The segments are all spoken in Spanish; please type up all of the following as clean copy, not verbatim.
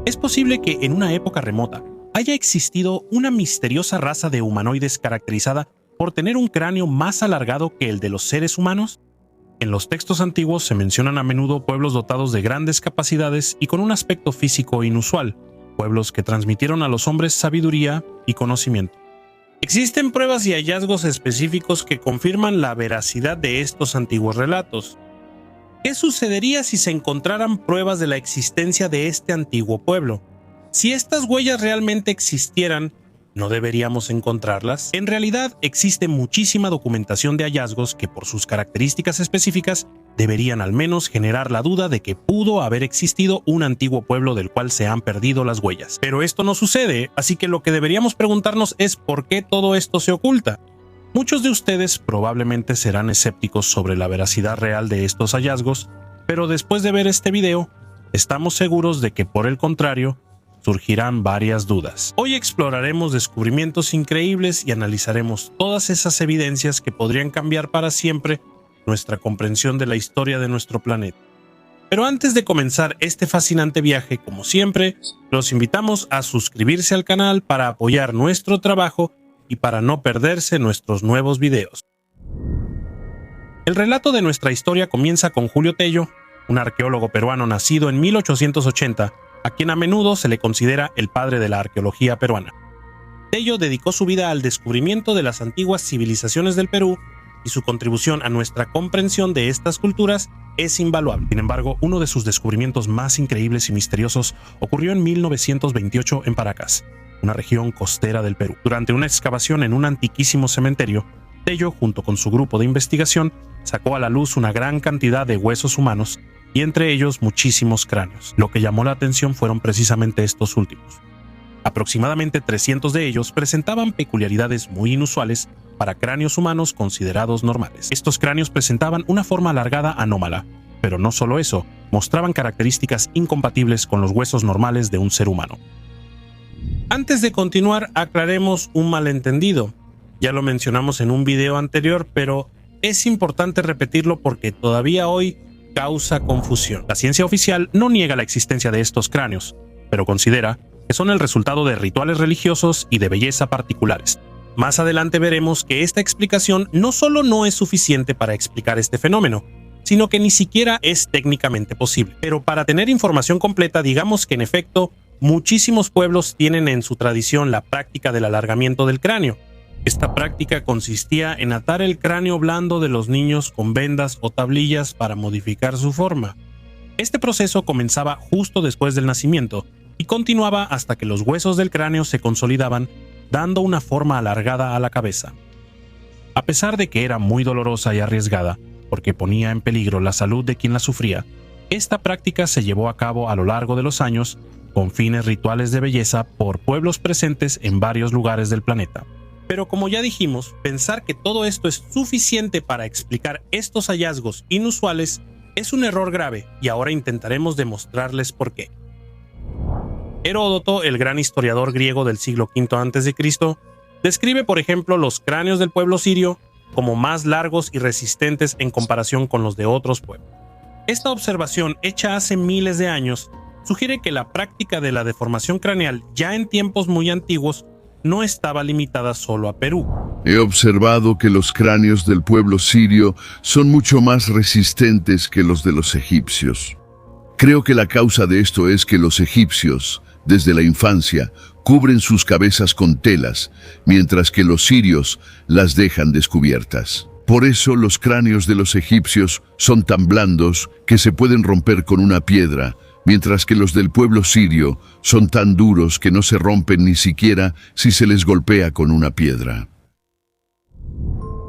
Es posible que en una época remota haya existido una misteriosa raza de humanoides caracterizada por tener un cráneo más alargado que el de los seres humanos. En los textos antiguos se mencionan a menudo pueblos dotados de grandes capacidades y con un aspecto físico inusual, pueblos que transmitieron a los hombres sabiduría y conocimiento. Existen pruebas y hallazgos específicos que confirman la veracidad de estos antiguos relatos. ¿Qué sucedería si se encontraran pruebas de la existencia de este antiguo pueblo? Si estas huellas realmente existieran, ¿no deberíamos encontrarlas? En realidad, existe muchísima documentación de hallazgos que por sus características específicas deberían al menos generar la duda de que pudo haber existido un antiguo pueblo del cual se han perdido las huellas. Pero esto no sucede, así que lo que deberíamos preguntarnos es ¿por qué todo esto se oculta? Muchos de ustedes probablemente serán escépticos sobre la veracidad real de estos hallazgos, pero después de ver este video, estamos seguros de que por el contrario, surgirán varias dudas. Hoy exploraremos descubrimientos increíbles y analizaremos todas esas evidencias que podrían cambiar para siempre nuestra comprensión de la historia de nuestro planeta. Pero antes de comenzar este fascinante viaje, como siempre, los invitamos a suscribirse al canal para apoyar nuestro trabajo y para no perderse nuestros nuevos videos. El relato de nuestra historia comienza con Julio Tello, un arqueólogo peruano nacido en 1880, a quien a menudo se le considera el padre de la arqueología peruana. Tello dedicó su vida al descubrimiento de las antiguas civilizaciones del Perú y su contribución a nuestra comprensión de estas culturas es invaluable. Sin embargo, uno de sus descubrimientos más increíbles y misteriosos ocurrió en 1928 en Paracas, una región costera del Perú. Durante una excavación en un antiquísimo cementerio, Tello, junto con su grupo de investigación, sacó a la luz una gran cantidad de huesos humanos y entre ellos muchísimos cráneos. Lo que llamó la atención fueron precisamente estos últimos. Aproximadamente 300 de ellos presentaban peculiaridades muy inusuales para cráneos humanos considerados normales. Estos cráneos presentaban una forma alargada anómala, pero no solo eso, mostraban características incompatibles con los huesos normales de un ser humano. Antes de continuar, aclaremos un malentendido. Ya lo mencionamos en un video anterior, pero es importante repetirlo porque todavía hoy causa confusión. La ciencia oficial no niega la existencia de estos cráneos, pero considera que son el resultado de rituales religiosos y de belleza particulares. Más adelante veremos que esta explicación no solo no es suficiente para explicar este fenómeno, sino que ni siquiera es técnicamente posible. Pero para tener información completa, digamos que en efecto, muchísimos pueblos tienen en su tradición la práctica del alargamiento del cráneo. Esta práctica consistía en atar el cráneo blando de los niños con vendas o tablillas para modificar su forma. Este proceso comenzaba justo después del nacimiento y continuaba hasta que los huesos del cráneo se consolidaban, dando una forma alargada a la cabeza. A pesar de que era muy dolorosa y arriesgada, porque ponía en peligro la salud de quien la sufría, esta práctica se llevó a cabo a lo largo de los años con fines rituales de belleza por pueblos presentes en varios lugares del planeta. Pero como ya dijimos, pensar que todo esto es suficiente para explicar estos hallazgos inusuales es un error grave y ahora intentaremos demostrarles por qué. Heródoto, el gran historiador griego del siglo V a.C., describe por ejemplo los cráneos del pueblo sirio como más largos y resistentes en comparación con los de otros pueblos. Esta observación, hecha hace miles de años, sugiere que la práctica de la deformación craneal ya en tiempos muy antiguos no estaba limitada solo a Perú. He observado que los cráneos del pueblo sirio son mucho más resistentes que los de los egipcios. Creo que la causa de esto es que los egipcios, desde la infancia, cubren sus cabezas con telas, mientras que los sirios las dejan descubiertas. Por eso los cráneos de los egipcios son tan blandos que se pueden romper con una piedra, mientras que los del pueblo sirio son tan duros que no se rompen ni siquiera si se les golpea con una piedra.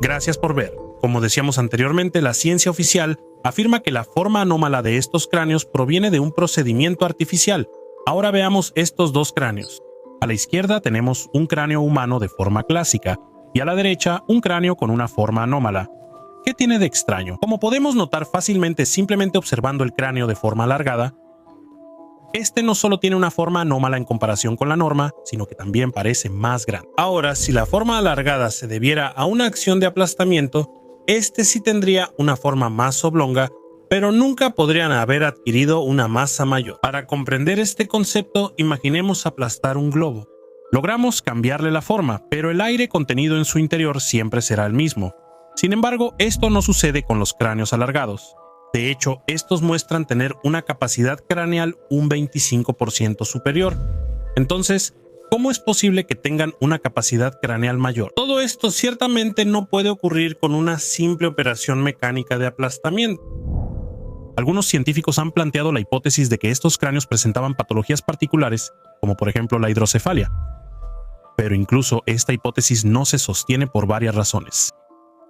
Gracias por ver. Como decíamos anteriormente, la ciencia oficial afirma que la forma anómala de estos cráneos proviene de un procedimiento artificial. Ahora veamos estos dos cráneos. A la izquierda tenemos un cráneo humano de forma clásica y a la derecha un cráneo con una forma anómala. ¿Qué tiene de extraño? Como podemos notar fácilmente simplemente observando el cráneo de forma alargada, este no solo tiene una forma anómala en comparación con la norma, sino que también parece más grande. Ahora, si la forma alargada se debiera a una acción de aplastamiento, este sí tendría una forma más oblonga pero nunca podrían haber adquirido una masa mayor. Para comprender este concepto, imaginemos aplastar un globo. Logramos cambiarle la forma, pero el aire contenido en su interior siempre será el mismo. Sin embargo, esto no sucede con los cráneos alargados. De hecho, estos muestran tener una capacidad craneal un 25% superior. Entonces, ¿cómo es posible que tengan una capacidad craneal mayor? Todo esto ciertamente no puede ocurrir con una simple operación mecánica de aplastamiento. Algunos científicos han planteado la hipótesis de que estos cráneos presentaban patologías particulares, como por ejemplo la hidrocefalia. Pero incluso esta hipótesis no se sostiene por varias razones.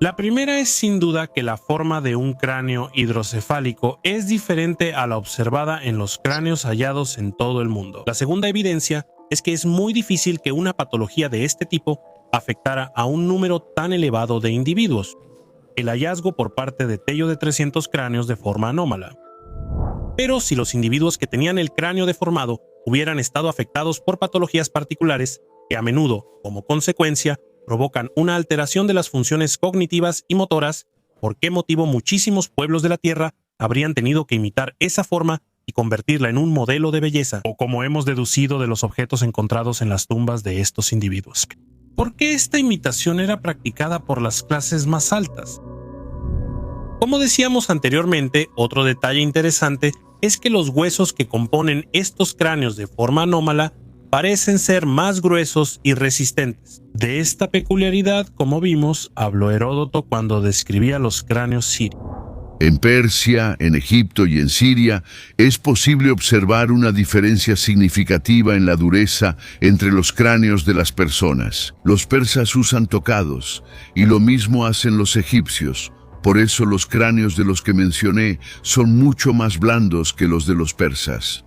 La primera es sin duda que la forma de un cráneo hidrocefálico es diferente a la observada en los cráneos hallados en todo el mundo. La segunda evidencia es que es muy difícil que una patología de este tipo afectara a un número tan elevado de individuos. El hallazgo por parte de Tello de 300 cráneos de forma anómala. Pero si los individuos que tenían el cráneo deformado hubieran estado afectados por patologías particulares, que a menudo, como consecuencia, provocan una alteración de las funciones cognitivas y motoras, ¿por qué motivo muchísimos pueblos de la Tierra habrían tenido que imitar esa forma y convertirla en un modelo de belleza, o como hemos deducido de los objetos encontrados en las tumbas de estos individuos? ¿Por qué esta imitación era practicada por las clases más altas? Como decíamos anteriormente, otro detalle interesante es que los huesos que componen estos cráneos de forma anómala parecen ser más gruesos y resistentes. De esta peculiaridad, como vimos, habló Heródoto cuando describía los cráneos sirios. En Persia, en Egipto y en Siria es posible observar una diferencia significativa en la dureza entre los cráneos de las personas. Los persas usan tocados y lo mismo hacen los egipcios. Por eso los cráneos de los que mencioné son mucho más blandos que los de los persas.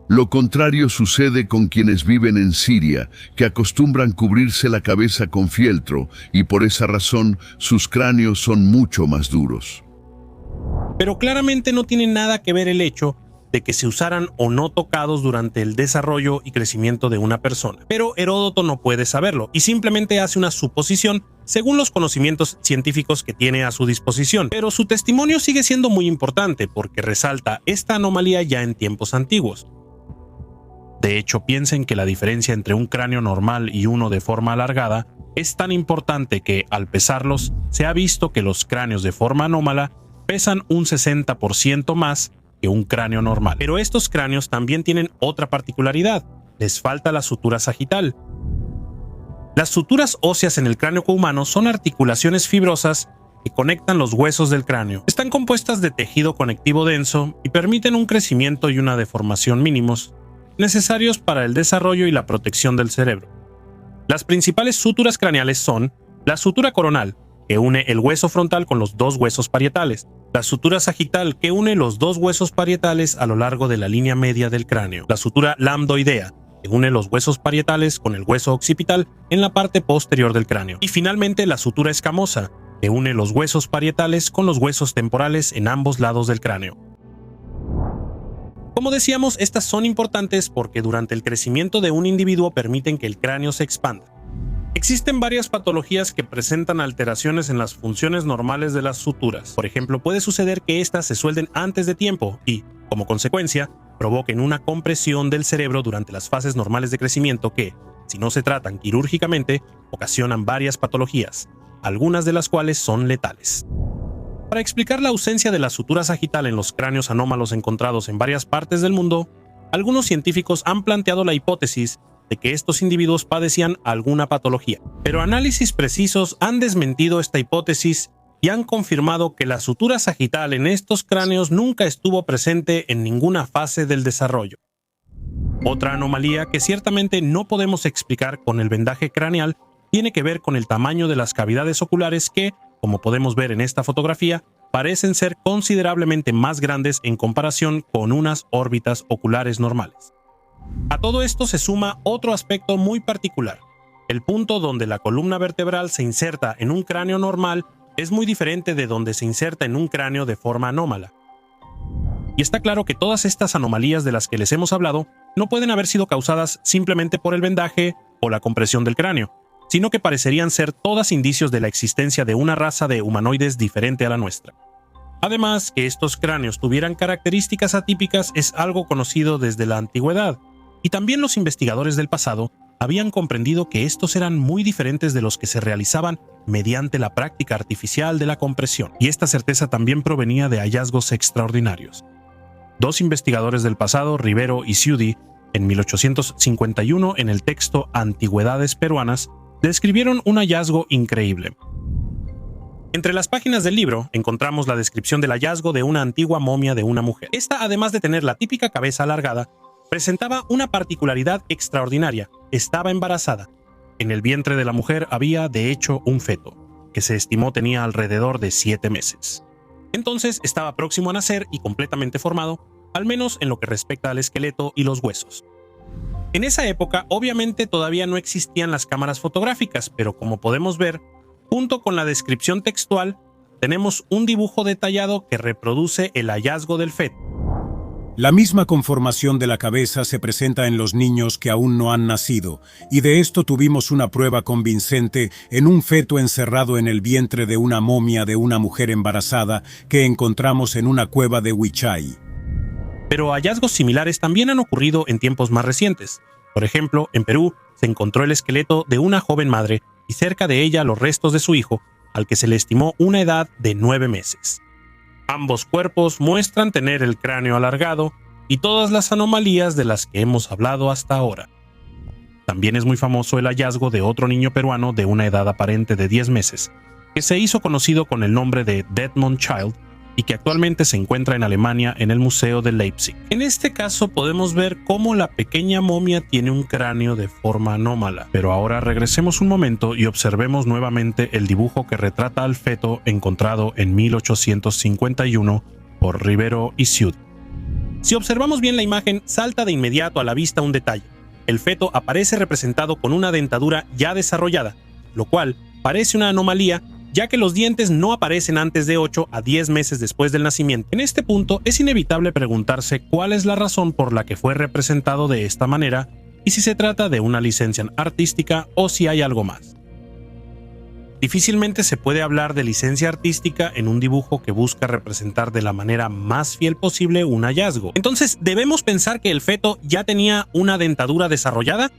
Lo contrario sucede con quienes viven en Siria, que acostumbran cubrirse la cabeza con fieltro y por esa razón sus cráneos son mucho más duros. Pero claramente no tiene nada que ver el hecho de que se usaran o no tocados durante el desarrollo y crecimiento de una persona. Pero Heródoto no puede saberlo y simplemente hace una suposición según los conocimientos científicos que tiene a su disposición. Pero su testimonio sigue siendo muy importante porque resalta esta anomalía ya en tiempos antiguos. De hecho, piensen que la diferencia entre un cráneo normal y uno de forma alargada es tan importante que, al pesarlos, se ha visto que los cráneos de forma anómala pesan un 60% más que un cráneo normal. Pero estos cráneos también tienen otra particularidad: les falta la sutura sagital. Las suturas óseas en el cráneo humano son articulaciones fibrosas que conectan los huesos del cráneo. Están compuestas de tejido conectivo denso y permiten un crecimiento y una deformación mínimos, necesarios para el desarrollo y la protección del cerebro. Las principales suturas craneales son la sutura coronal, que une el hueso frontal con los dos huesos parietales, la sutura sagital, que une los dos huesos parietales a lo largo de la línea media del cráneo, la sutura lambdoidea, que une los huesos parietales con el hueso occipital en la parte posterior del cráneo, y finalmente la sutura escamosa, que une los huesos parietales con los huesos temporales en ambos lados del cráneo. Como decíamos, estas son importantes porque durante el crecimiento de un individuo permiten que el cráneo se expanda. Existen varias patologías que presentan alteraciones en las funciones normales de las suturas. Por ejemplo, puede suceder que éstas se suelden antes de tiempo y, como consecuencia, provoquen una compresión del cerebro durante las fases normales de crecimiento que, si no se tratan quirúrgicamente, ocasionan varias patologías, algunas de las cuales son letales. Para explicar la ausencia de la sutura sagital en los cráneos anómalos encontrados en varias partes del mundo, algunos científicos han planteado la hipótesis de que estos individuos padecían alguna patología. Pero análisis precisos han desmentido esta hipótesis y han confirmado que la sutura sagital en estos cráneos nunca estuvo presente en ninguna fase del desarrollo. Otra anomalía que ciertamente no podemos explicar con el vendaje craneal tiene que ver con el tamaño de las cavidades oculares que, como podemos ver en esta fotografía, parecen ser considerablemente más grandes en comparación con unas órbitas oculares normales. A todo esto se suma otro aspecto muy particular. El punto donde la columna vertebral se inserta en un cráneo normal es muy diferente de donde se inserta en un cráneo de forma anómala. Y está claro que todas estas anomalías de las que les hemos hablado no pueden haber sido causadas simplemente por el vendaje o la compresión del cráneo, sino que parecerían ser todas indicios de la existencia de una raza de humanoides diferente a la nuestra. Además, que estos cráneos tuvieran características atípicas es algo conocido desde la antigüedad, y también los investigadores del pasado habían comprendido que estos eran muy diferentes de los que se realizaban mediante la práctica artificial de la compresión, y esta certeza también provenía de hallazgos extraordinarios. Dos investigadores del pasado, Rivero y Sciudi, en 1851 en el texto Antigüedades peruanas, describieron un hallazgo increíble. Entre las páginas del libro encontramos la descripción del hallazgo de una antigua momia de una mujer. Esta, además de tener la típica cabeza alargada, presentaba una particularidad extraordinaria: estaba embarazada. En el vientre de la mujer había, de hecho, un feto, que se estimó tenía alrededor de 7 meses. Entonces estaba próximo a nacer y completamente formado, al menos en lo que respecta al esqueleto y los huesos. En esa época, obviamente, todavía no existían las cámaras fotográficas, pero como podemos ver, junto con la descripción textual, tenemos un dibujo detallado que reproduce el hallazgo del feto. La misma conformación de la cabeza se presenta en los niños que aún no han nacido, y de esto tuvimos una prueba convincente en un feto encerrado en el vientre de una momia de una mujer embarazada que encontramos en una cueva de Huichay. Pero hallazgos similares también han ocurrido en tiempos más recientes. Por ejemplo, en Perú se encontró el esqueleto de una joven madre y cerca de ella los restos de su hijo, al que se le estimó una edad de 9 meses. Ambos cuerpos muestran tener el cráneo alargado y todas las anomalías de las que hemos hablado hasta ahora. También es muy famoso el hallazgo de otro niño peruano de una edad aparente de 10 meses, que se hizo conocido con el nombre de Detmond Child y que actualmente se encuentra en Alemania en el Museo de Leipzig. En este caso podemos ver cómo la pequeña momia tiene un cráneo de forma anómala. Pero ahora regresemos un momento y observemos nuevamente el dibujo que retrata al feto encontrado en 1851 por Rivero y Sciudi. Si observamos bien la imagen, salta de inmediato a la vista un detalle. El feto aparece representado con una dentadura ya desarrollada, lo cual parece una anomalía, ya que los dientes no aparecen antes de 8 a 10 meses después del nacimiento. En este punto es inevitable preguntarse cuál es la razón por la que fue representado de esta manera y si se trata de una licencia artística o si hay algo más. Difícilmente se puede hablar de licencia artística en un dibujo que busca representar de la manera más fiel posible un hallazgo. Entonces, ¿debemos pensar que el feto ya tenía una dentadura desarrollada?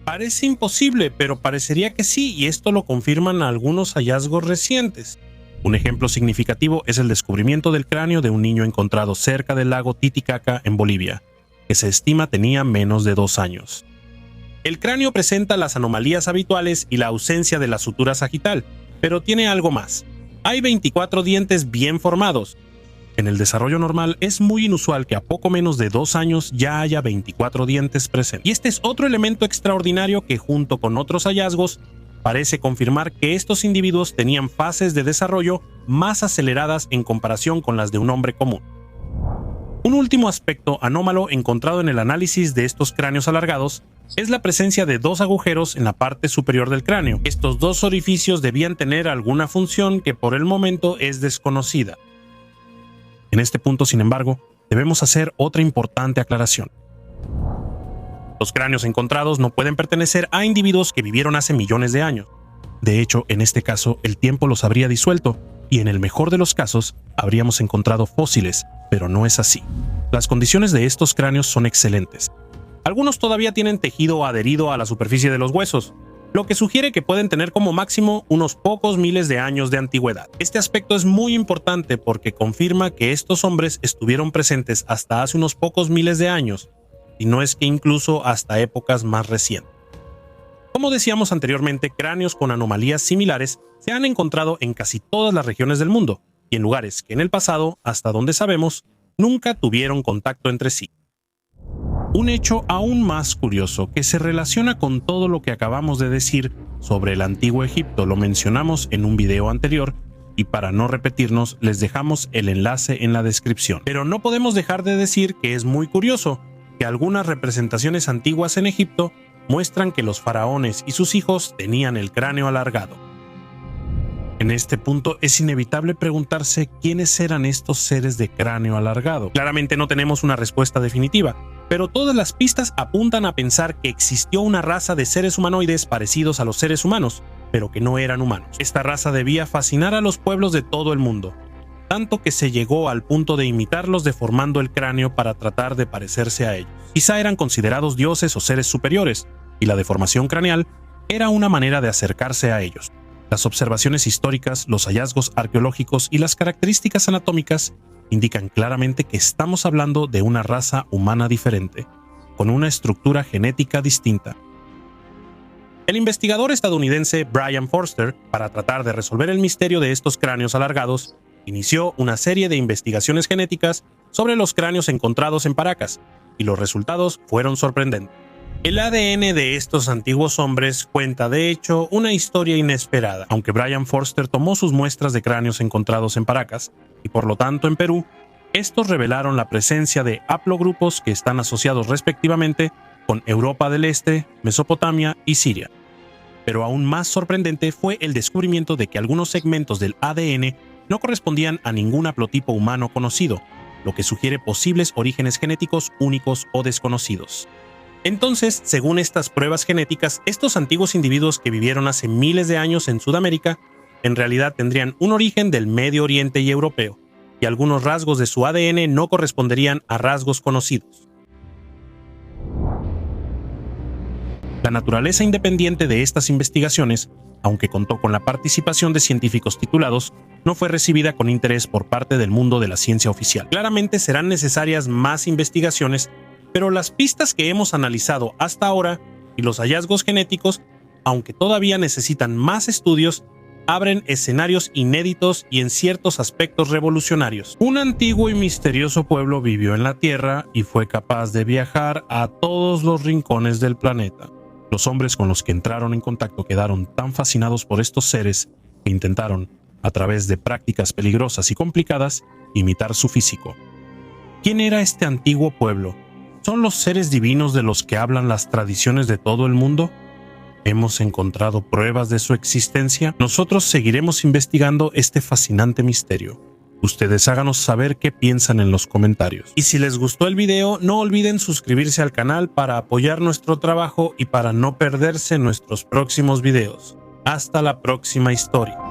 Parece imposible, pero parecería que sí, y esto lo confirman algunos hallazgos recientes. Un ejemplo significativo es el descubrimiento del cráneo de un niño encontrado cerca del lago Titicaca en Bolivia, que se estima tenía menos de 2 años. El cráneo presenta las anomalías habituales y la ausencia de la sutura sagital, pero tiene algo más. Hay 24 dientes bien formados. En el desarrollo normal es muy inusual que a poco menos de 2 años ya haya 24 dientes presentes. Y este es otro elemento extraordinario que, junto con otros hallazgos, parece confirmar que estos individuos tenían fases de desarrollo más aceleradas en comparación con las de un hombre común. Un último aspecto anómalo encontrado en el análisis de estos cráneos alargados es la presencia de 2 agujeros en la parte superior del cráneo. Estos 2 orificios debían tener alguna función que por el momento es desconocida. En este punto, sin embargo, debemos hacer otra importante aclaración. Los cráneos encontrados no pueden pertenecer a individuos que vivieron hace millones de años. De hecho, en este caso, el tiempo los habría disuelto y en el mejor de los casos, habríamos encontrado fósiles, pero no es así. Las condiciones de estos cráneos son excelentes. Algunos todavía tienen tejido adherido a la superficie de los huesos, lo que sugiere que pueden tener como máximo unos pocos miles de años de antigüedad. Este aspecto es muy importante porque confirma que estos hombres estuvieron presentes hasta hace unos pocos miles de años, y no es que incluso hasta épocas más recientes. Como decíamos anteriormente, cráneos con anomalías similares se han encontrado en casi todas las regiones del mundo, y en lugares que en el pasado, hasta donde sabemos, nunca tuvieron contacto entre sí. Un hecho aún más curioso que se relaciona con todo lo que acabamos de decir sobre el antiguo Egipto lo mencionamos en un video anterior y para no repetirnos les dejamos el enlace en la descripción. Pero no podemos dejar de decir que es muy curioso que algunas representaciones antiguas en Egipto muestran que los faraones y sus hijos tenían el cráneo alargado. En este punto es inevitable preguntarse quiénes eran estos seres de cráneo alargado. Claramente no tenemos una respuesta definitiva, pero todas las pistas apuntan a pensar que existió una raza de seres humanoides parecidos a los seres humanos, pero que no eran humanos. Esta raza debía fascinar a los pueblos de todo el mundo. tanto que se llegó al punto de imitarlos deformando el cráneo para tratar de parecerse a ellos. Quizá eran considerados dioses o seres superiores, y la deformación craneal era una manera de acercarse a ellos. Las observaciones históricas, los hallazgos arqueológicos y las características anatómicas indican claramente que estamos hablando de una raza humana diferente, con una estructura genética distinta. El investigador estadounidense Bryan Forster, para tratar de resolver el misterio de estos cráneos alargados, inició una serie de investigaciones genéticas sobre los cráneos encontrados en Paracas, y los resultados fueron sorprendentes. El ADN de estos antiguos hombres cuenta, de hecho, una historia inesperada. Aunque Bryan Forster tomó sus muestras de cráneos encontrados en Paracas, y por lo tanto en Perú, estos revelaron la presencia de haplogrupos que están asociados respectivamente con Europa del Este, Mesopotamia y Siria. Pero aún más sorprendente fue el descubrimiento de que algunos segmentos del ADN no correspondían a ningún haplotipo humano conocido, lo que sugiere posibles orígenes genéticos únicos o desconocidos. Entonces, según estas pruebas genéticas, estos antiguos individuos que vivieron hace miles de años en Sudamérica, en realidad tendrían un origen del Medio Oriente y europeo, y algunos rasgos de su ADN no corresponderían a rasgos conocidos. La naturaleza independiente de estas investigaciones, aunque contó con la participación de científicos titulados, no fue recibida con interés por parte del mundo de la ciencia oficial. Claramente serán necesarias más investigaciones, pero las pistas que hemos analizado hasta ahora y los hallazgos genéticos, aunque todavía necesitan más estudios, abren escenarios inéditos y en ciertos aspectos revolucionarios. Un antiguo y misterioso pueblo vivió en la Tierra y fue capaz de viajar a todos los rincones del planeta. Los hombres con los que entraron en contacto quedaron tan fascinados por estos seres que intentaron, a través de prácticas peligrosas y complicadas, imitar su físico. ¿Quién era este antiguo pueblo? ¿Son los seres divinos de los que hablan las tradiciones de todo el mundo? ¿Hemos encontrado pruebas de su existencia? Nosotros seguiremos investigando este fascinante misterio. Ustedes háganos saber qué piensan en los comentarios. Y si les gustó el video, no olviden suscribirse al canal para apoyar nuestro trabajo y para no perderse nuestros próximos videos. Hasta la próxima historia.